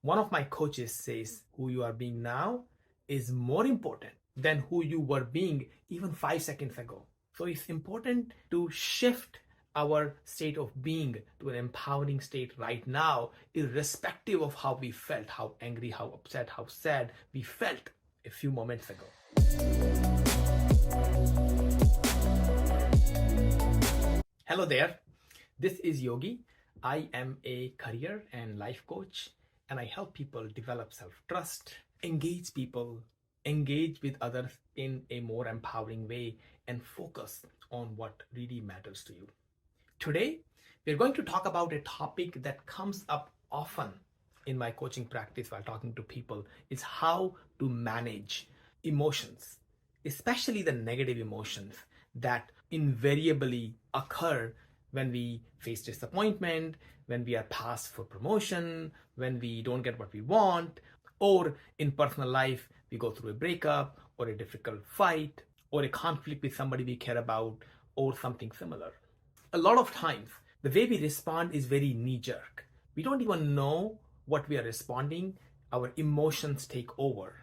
One of my coaches says who you are being now is more important than who you were being even 5 seconds ago. So it's important to shift our state of being to an empowering state right now, irrespective of how we felt, how angry, how upset, how sad we felt a few moments ago. Hello there. This is Yogi. I am a career and life coach, and I help people develop self-trust, engage people, engage with others in a more empowering way, and focus on what really matters to you. Today, we're going to talk about a topic that comes up often in my coaching practice while talking to people, is how to manage emotions, especially the negative emotions that invariably occur when we face disappointment, when we are passed for promotion, when we don't get what we want, or in personal life, we go through a breakup or a difficult fight or a conflict with somebody we care about or something similar. A lot of times, the way we respond is very knee-jerk. We don't even know what we are responding. Our emotions take over.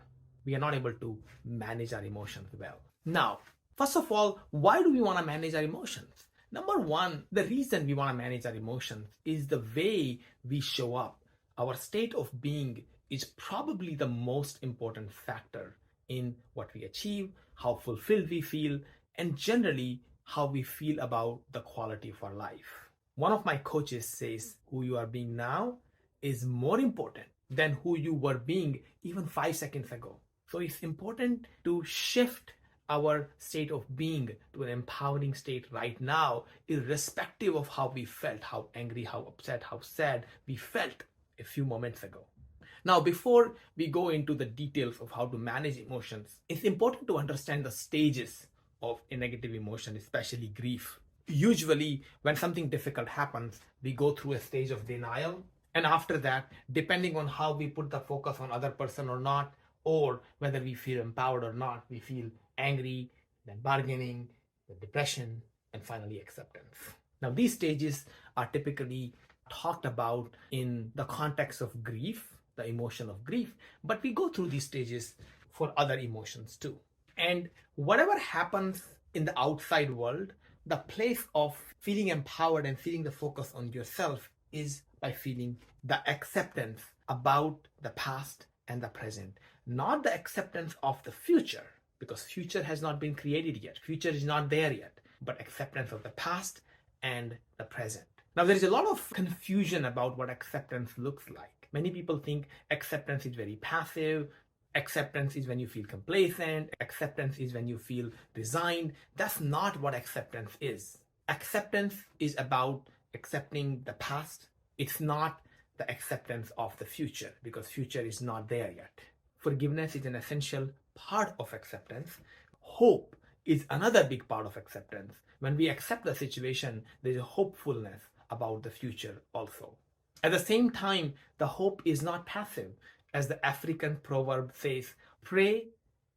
We are not able to manage our emotions well. Now, first of all, why do we want to manage our emotions? Number one, the reason we want to manage our emotions is the way we show up. Our state of being is probably the most important factor in what we achieve, how fulfilled we feel, and generally how we feel about the quality of our life. One of my coaches says who you are being now is more important than who you were being even 5 seconds ago. So it's important to shift our state of being to an empowering state right now, irrespective of how we felt, how angry, how upset, how sad we felt a few moments ago. Now, before we go into the details of how to manage emotions, it's important to understand the stages of a negative emotion, especially grief. Usually, when something difficult happens, we go through a stage of denial. And after that, depending on how we put the focus on other person or not, or whether we feel empowered or not, we feel angry, then bargaining, then depression, and finally acceptance. Now, these stages are typically talked about in the context of grief, the emotion of grief, but we go through these stages for other emotions too. And whatever happens in the outside world, the place of feeling empowered and feeling the focus on yourself is by feeling the acceptance about the past and the present, not the acceptance of the future, because future has not been created yet. Future is not there yet, but acceptance of the past and the present. Now, there is a lot of confusion about what acceptance looks like. Many people think acceptance is very passive. Acceptance is when you feel complacent. Acceptance is when you feel resigned. That's not what acceptance is. Acceptance is about accepting the past. It's not the acceptance of the future, because future is not there yet. Forgiveness is an essential part of acceptance. Hope is another big part of acceptance. When we accept the situation, there's a hopefulness about the future also. At the same time, the hope is not passive. As the African proverb says, pray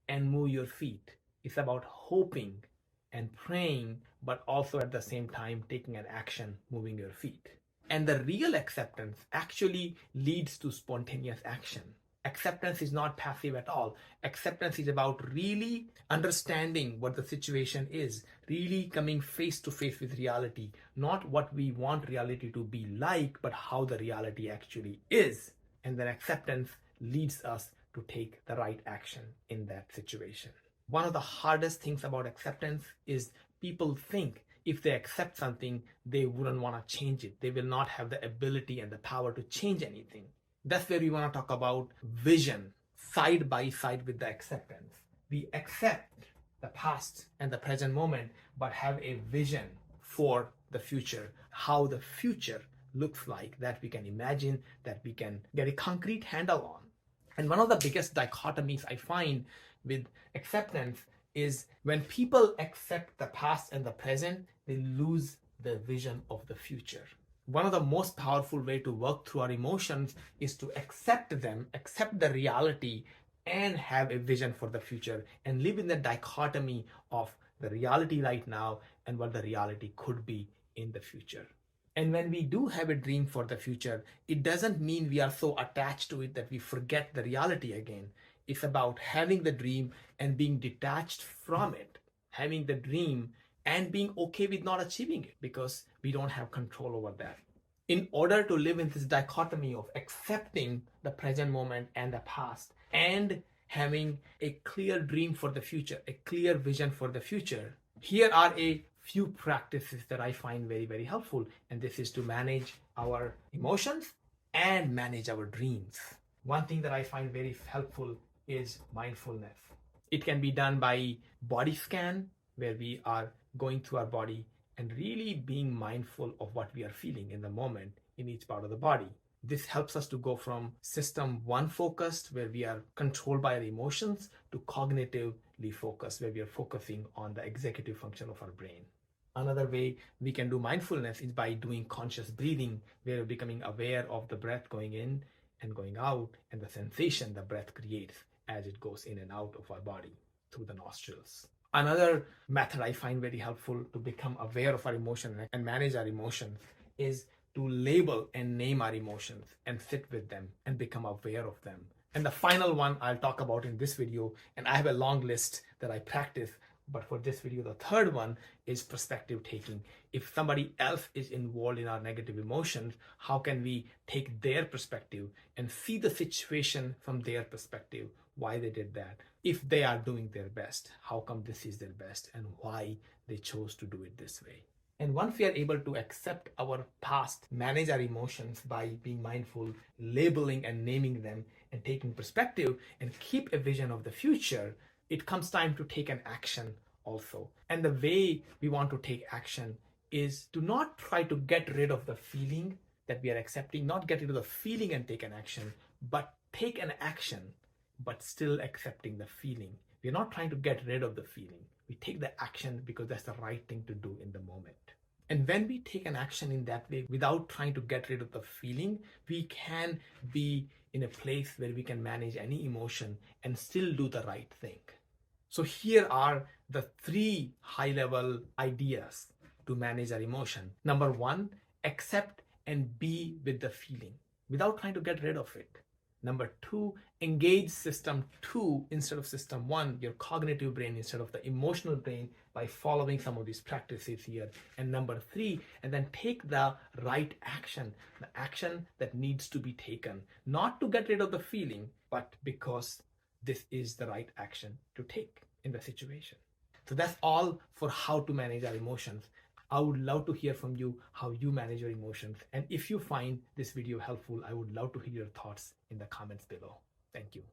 and move your feet. It's about hoping and praying, but also at the same time taking an action, moving your feet. And the real acceptance actually leads to spontaneous action. Acceptance is not passive at all. Acceptance is about really understanding what the situation is, really coming face to face with reality, not what we want reality to be like, but how the reality actually is. And then acceptance leads us to take the right action in that situation. One of the hardest things about acceptance is people think if they accept something, they wouldn't want to change it. They will not have the ability and the power to change anything. That's where we want to talk about vision side by side with the acceptance. We accept the past and the present moment, but have a vision for the future, how the future looks like, that we can imagine, that we can get a concrete handle on. And one of the biggest dichotomies I find with acceptance is when people accept the past and the present, they lose the vision of the future. One of the most powerful way to work through our emotions is to accept them, accept the reality, and have a vision for the future, and live in the dichotomy of the reality right now and what the reality could be in the future. And when we do have a dream for the future, it doesn't mean we are so attached to it that we forget the reality again. It's about having the dream and being detached from it, having the dream and being okay with not achieving it because we don't have control over that. In order to live in this dichotomy of accepting the present moment and the past and having a clear dream for the future, a clear vision for the future, here are a few practices that I find very, very helpful. And this is to manage our emotions and manage our dreams. One thing that I find very helpful is mindfulness. It can be done by body scan, where we are going through our body and really being mindful of what we are feeling in the moment in each part of the body. This helps us to go from system one focused, where we are controlled by our emotions, to cognitively focused, where we are focusing on the executive function of our brain. Another way we can do mindfulness is by doing conscious breathing, where we're becoming aware of the breath going in and going out and the sensation the breath creates as it goes in and out of our body through the nostrils. Another method I find very helpful to become aware of our emotions and manage our emotions is to label and name our emotions and sit with them and become aware of them. And the final one I'll talk about in this video, and I have a long list that I practice, but for this video, the third one is perspective taking. If somebody else is involved in our negative emotions, how can we take their perspective and see the situation from their perspective, why they did that? If they are doing their best, how come this is their best and why they chose to do it this way? And once we are able to accept our past, manage our emotions by being mindful, labeling and naming them, and taking perspective and keep a vision of the future, it comes time to take an action also. And the way we want to take action is to not try to get rid of the feeling that we are accepting, not get rid of the feeling and take an action, but take an action, but still accepting the feeling. We're not trying to get rid of the feeling. We take the action because that's the right thing to do in the moment. And when we take an action in that way, without trying to get rid of the feeling, we can be in a place where we can manage any emotion and still do the right thing. So here are the 3 high-level ideas to manage our emotion. Number 1, accept and be with the feeling without trying to get rid of it. Number 2, engage system 2 instead of system 1, your cognitive brain instead of the emotional brain, by following some of these practices here. And number 3, and then take the right action, the action that needs to be taken, not to get rid of the feeling, but because this is the right action to take in the situation. So that's all for how to manage our emotions. I would love to hear from you how you manage your emotions. And if you find this video helpful, I would love to hear your thoughts in the comments below. Thank you.